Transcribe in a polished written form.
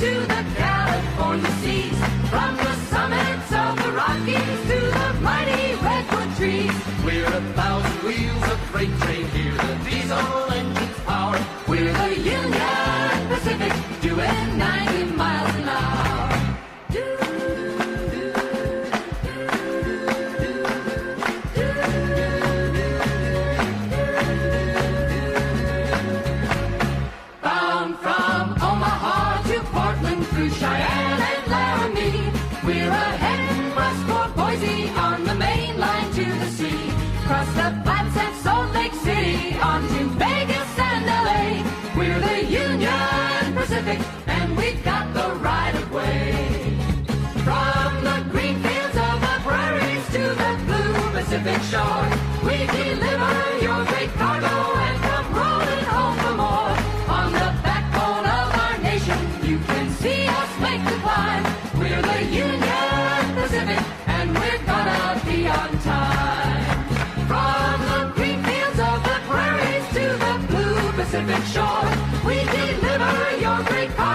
to the California seas, from the summits of the Rockies to the mighty redwood trees. We're 1,000 wheels of freight train here, the diesel engine's power. We're the Union Pacific, doing 90 miles an hour. Bound from Omaha to Portland through Cheyenne and Laramie, we're heading west for Boise on the main line to the sea. Cross the Flats and Salt Lake City on to Vegas and LA. We're the Union Pacific, and we've got the right of way. From the green fields of the prairies to the blue Pacific shore, we deliver your great cargo and come rolling home for more. On the backbone of our nation, you can see us make the climb. We're the Union Pacific, and we're gonna be on time. From the green fields of the prairies to the blue Pacific shore, we deliver your great cargo